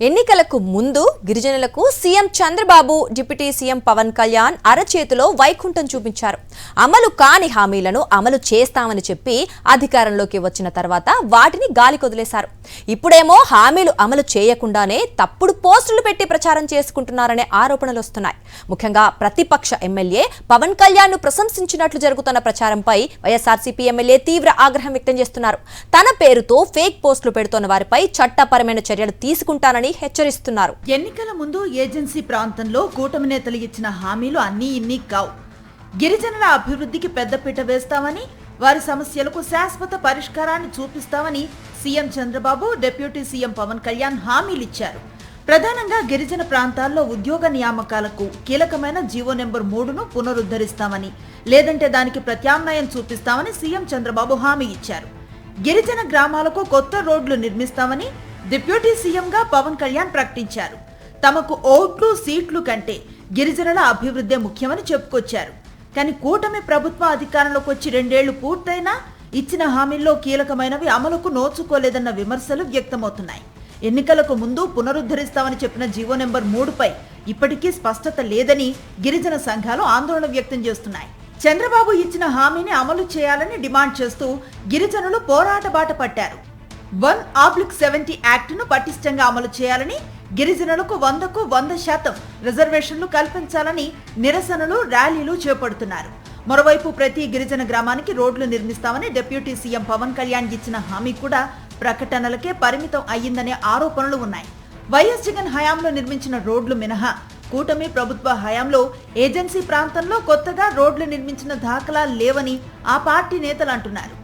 ఎన్నికలకు ముందు గిరిజనులకు CM Chandrababu deputy CM Pawan Kalyan అరచేతిలో వైకుంఠం చూపించారు. అమలు కాని హామీలను అమలు చేస్తామని చెప్పి అధికారంలోకి వచ్చిన తర్వాత వాటిని గాలికొదిలేశారు. ఇప్పుడేమో హామీలు అమలు చేయకుండానే తప్పుడు పోస్టులు పెట్టి ప్రచారం చేసుకుంటున్నారనే ఆరోపణలు వస్తున్నాయి. ముఖ్యంగా ప్రతిపక్ష ఎమ్మెల్యే పవన్ కళ్యాణ్ ను ప్రశంసించినట్లు జరుగుతున్న ప్రచారంపై వైఎస్ఆర్సీపీ ఎమ్మెల్యే తీవ్ర ఆగ్రహం వ్యక్తం చేస్తున్నారు. తన పేరుతో ఫేక్ పోస్టులు పెడుతున్న వారిపై చట్టపరమైన చర్యలు తీసుకుంటానని హెచ్చరిస్తున్నారు. ఎన్నికల ముందు ఏజెన్సీ ప్రాంతంలో కూటమి నేతలు ఇచ్చిన హామీలు అన్నీ ఇన్ని కావు. గిరిజనుల అభివృద్ధికి పెద్దపీట వేస్తామని, వారి సమస్యలకు శాశ్వత పరిష్కారాన్ని చూపిస్తామని CM Chandrababu, deputy CM Pawan Kalyan హామీలిచ్చారు. ప్రధానంగా గిరిజన ప్రాంతాల్లో ఉద్యోగ నియామకాలకు కీలకమైన జీవో నెంబర్ 3ను పునరుద్ధరిస్తామని, లేదంటే దానికి ప్రత్యామ్నాయం చూపిస్తామని సీఎం చంద్రబాబు హామీ ఇచ్చారు. గిరిజన గ్రామాలకు కొత్త రోడ్లు నిర్మిస్తామని డిప్యూటీ సీఎంగా పవన్ కళ్యాణ్ ప్రకటించారు. తమకు ఓట్లు సీట్లు కంటే గిరిజనుల అభివృద్ధి ముఖ్యమని చెప్పుకొచ్చారు. కానీ కూటమి ప్రభుత్వ అధికారంలోకి వచ్చి 2 ఏళ్లు పూర్తయినా ఇచ్చిన హామీల్లో కీలకమైనవి అమలుకు నోచుకోలేదన్న విమర్శలు వ్యక్తమవుతున్నాయి. ఎన్నికలకు ముందు పునరుద్ధరిస్తామని చెప్పిన జీవో నెంబర్ 3పై ఇప్పటికీ స్పష్టత లేదని గిరిజన సంఘాలు ఆందోళన వ్యక్తం చేస్తున్నాయి. చంద్రబాబు ఇచ్చిన హామీని అమలు చేయాలని డిమాండ్ చేస్తూ గిరిజనులు పోరాట బాట పట్టారు. 1/70 యాక్ట్ను పటిష్టంగా అమలు చేయాలని, గిరిజనులకు 100కు 100% రిజర్వేషన్లు కల్పించాలని నిరసనలు, ర్యాలీలు చేపడుతున్నారు. మరోవైపు ప్రతి గిరిజన గ్రామానికి రోడ్లు నిర్మిస్తామని డిప్యూటీ సీఎం పవన్ కళ్యాణ్ ఇచ్చిన హామీ కూడా ప్రకటనలకే పరిమితం అయ్యిందనే ఆరోపణలు ఉన్నాయి. వైఎస్ జగన్ హయాంలో నిర్మించిన రోడ్లు మినహా కూటమి ప్రభుత్వ హయాంలో ఏజెన్సీ ప్రాంతంలో కొత్తగా రోడ్లు నిర్మించిన దాఖలాలు లేవని ఆ పార్టీ నేతలు అంటున్నారు.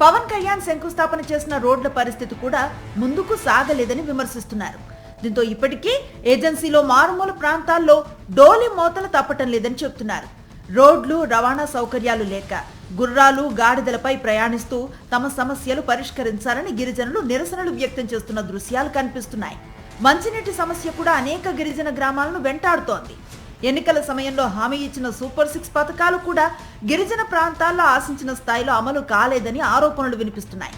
పవన్ కళ్యాణ్ శంకుస్థాపన చేసిన రోడ్ల పరిస్థితి కూడా ముందుకు సాగలేదని విమర్శిస్తున్నారు. దీంతో ఇప్పటికీ ఏజెన్సీలో మారుమూల ప్రాంతాల్లో డోలి మోతలు తప్పటం లేదని చెబుతున్నారు. రోడ్లు, రవాణా సౌకర్యాలు లేక గుర్రాలు, గాడిదలపై ప్రయాణిస్తూ తమ సమస్యలు పరిష్కరించాలని గిరిజనులు నిరసనలు వ్యక్తం చేస్తున్న దృశ్యాలు కనిపిస్తున్నాయి. మంచినీటి సమస్య కూడా అనేక గిరిజన గ్రామాలను వెంటాడుతోంది. ఎన్నికల సమయంలో హామీ ఇచ్చిన సూపర్ 6 పథకాలు కూడా గిరిజన ప్రాంతాల్లో ఆశించిన స్థాయిలో అమలు కాలేదని ఆరోపణలు వినిపిస్తున్నాయి.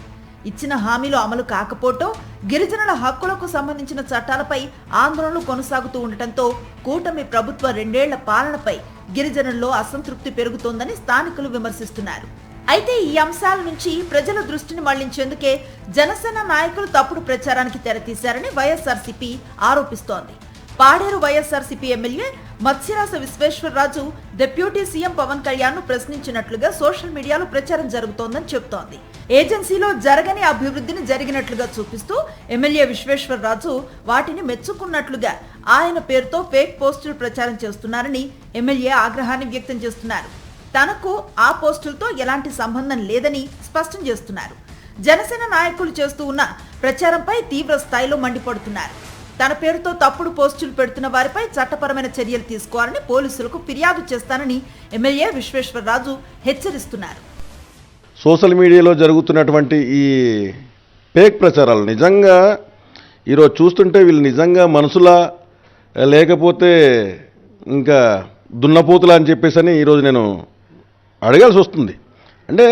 ఇచ్చిన హామీలు అమలు కాకపోవటం, గిరిజనుల హక్కులకు సంబంధించిన చట్టాలపై ఆందోళనలు కొనసాగుతూ ఉండటంతో కూటమి ప్రభుత్వ 2 ఏళ్ల పాలనపై గిరిజనుల్లో అసంతృప్తి పెరుగుతోందని స్థానికులు విమర్శిస్తున్నారు. అయితే ఈ అంశాల నుంచి ప్రజల దృష్టిని మళ్లించేందుకే జనసేన నాయకులు తప్పుడు ప్రచారానికి తెరతీశారని వైఎస్ఆర్సీపీ ఆరోపిస్తోంది. Paderu YSRCP MLA Matsyaraja Visweswararaju deputy CM Pawan Kalyan ను ప్రశ్నించినట్లుగా సోషల్ మీడియాలో ప్రచారం జరుగుతోందని చెబుతోంది. ఏజెన్సీలో జరగని అభివృద్ధిని జరిగినట్లుగా చూపిస్తూ ఎమ్మెల్యే విశ్వేశ్వరరాజు వాటిని మెచ్చుకున్నట్లుగా ఆయన పేరుతో ఫేక్ పోస్టులు ప్రచారం చేస్తున్నారని ఎమ్మెల్యే ఆగ్రహాన్ని వ్యక్తం చేస్తున్నారు. తనకు ఆ పోస్టులతో ఎలాంటి సంబంధం లేదని స్పష్టం చేస్తున్నారు. జనసేన నాయకులు చేస్తూ ఉన్న ప్రచారంపై తీవ్ర స్థాయిలో మండిపడుతున్నారు. తన పేరుతో తప్పుడు పోస్టులు పెడుతున్న వారిపై చట్టపరమైన చర్యలు తీసుకోవాలని పోలీసులకు ఫిర్యాదు చేస్తానని ఎమ్మెల్యే విశ్వేశ్వరరాజు హెచ్చరిస్తున్నారు. సోషల్ మీడియాలో జరుగుతున్నటువంటి ఈ ఫేక్ ప్రచారాలు నిజంగా ఈరోజు చూస్తుంటే వీళ్ళు నిజంగా మనసులా లేకపోతే ఇంకా దున్నపోతులా అని చెప్పేసి ఈరోజు నేను అడగాల్సి వస్తుంది. అంటే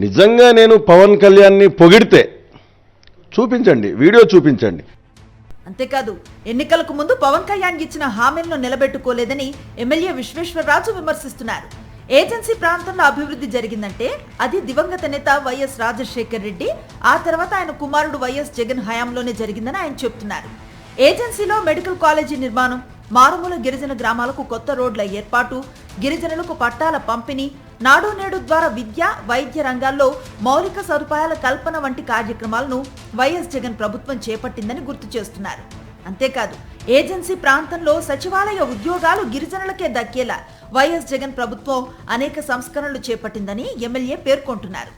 నిజంగా నేను పవన్ కళ్యాణ్ని పొగిడితే చూపించండి, వీడియో చూపించండి. అంతేకాదు, ఎన్నికలకు ముందు పవన్ కళ్యాణ్ ఇచ్చిన హామీలను నిలబెట్టుకోలేదని ఎమ్మెల్యే విశ్వేశ్వరరాజు విమర్శిస్తున్నారు. ఏజెన్సీ ప్రాంతంలో అభివృద్ధి జరిగిందంటే అది దివంగత నేత వైఎస్ రాజశేఖర్ రెడ్డి, ఆ తర్వాత ఆయన కుమారుడు వైఎస్ జగన్ హయాంలోనే జరిగిందని ఆయన చెబుతున్నారు. ఏజెన్సీలో మెడికల్ కాలేజీ నిర్మాణం, మారుమూల గిరిజన గ్రామాలకు కొత్త రోడ్ల ఏర్పాటు, గిరిజనులకు పట్టాల పంపిణీ, నాడు నేడు ద్వారా విద్య, వైద్య రంగాల్లో మౌలిక సదుపాయాల కల్పన వంటి కార్యక్రమాలను వైఎస్ జగన్ ప్రభుత్వం చేపట్టిందని గుర్తు చేస్తున్నారు. అంతేకాదు, ఏజెన్సీ ప్రాంతంలో సచివాలయ ఉద్యోగాలు గిరిజనులకే దక్కేలా వైఎస్ జగన్ ప్రభుత్వం అనేక సంస్కరణలు చేపట్టిందని ఎమ్మెల్యే పేర్కొంటున్నారు.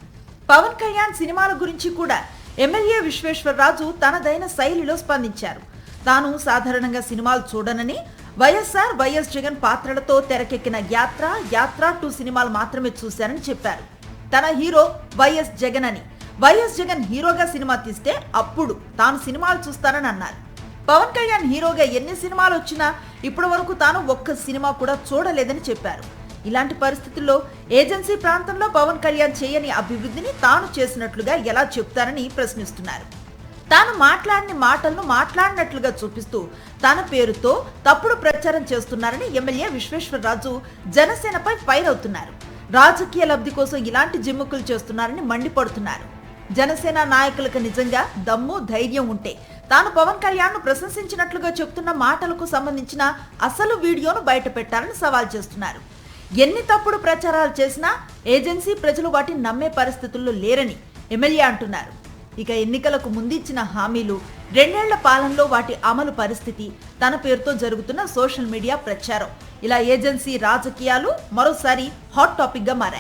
పవన్ కళ్యాణ్ సినిమాల గురించి కూడా ఎమ్మెల్యే విశ్వేశ్వరరాజు తనదైన శైలిలో స్పందించారు. తాను సాధారణంగా సినిమాలు చూడనని, వైఎస్ఆర్, వైఎస్ జగన్ పాత్రలతో తెరకెక్కిన యాత్ర 2 సినిమాలు మాత్రమే చూశారని చెప్పారు. తన హీరో వైఎస్ జగన్ అని, వైఎస్ జగన్ హీరోగా సినిమా తీస్తే అప్పుడు తాను సినిమాలు చూస్తానని అన్నారు. పవన్ కళ్యాణ్ హీరోగా ఎన్ని సినిమాలు వచ్చినా ఇప్పటి వరకు తాను ఒక్క సినిమా కూడా చూడలేదని చెప్పారు. ఇలాంటి పరిస్థితుల్లో ఏజెన్సీ ప్రాంతంలో పవన్ కళ్యాణ్ చేయని అభివృద్ధిని తాను చేసినట్లుగా ఎలా చెప్తారని ప్రశ్నిస్తున్నారు. తాను మాట్లాడిన మాటలను మాట్లాడినట్లుగా చూపిస్తూ తన పేరుతో తప్పుడు ప్రచారం చేస్తున్నారని ఎమ్మెల్యే విశ్వేశ్వరరాజు జనసేనపై ఫైర్ అవుతున్నారు. రాజకీయ లబ్ధి కోసం ఇలాంటి జిమ్ముకులు చేస్తున్నారని మండిపడుతున్నారు. జనసేన నాయకులకు నిజంగా దమ్ము ధైర్యం ఉంటే తాను పవన్ కళ్యాణ్ ను ప్రశంసించినట్లుగా చెప్తున్న మాటలకు సంబంధించిన అసలు వీడియోను బయట పెట్టాలని సవాల్ చేస్తున్నారు. ఎన్ని తప్పుడు ప్రచారాలు చేసినా ఏజెన్సీ ప్రజలు వాటిని నమ్మే పరిస్థితుల్లో లేరని ఎమ్మెల్యే అంటున్నారు. ఇక ఎన్నికలకు ముందిచ్చిన హామీలు, 2 ఏళ్ల పాలనలో వాటి అమలు పరిస్థితి, తన పేరుతో జరుగుతున్న సోషల్ మీడియా ప్రచారం, ఇలా ఏజెన్సీ రాజకీయాలు మరోసారి హాట్ టాపిక్ గా మారాయి.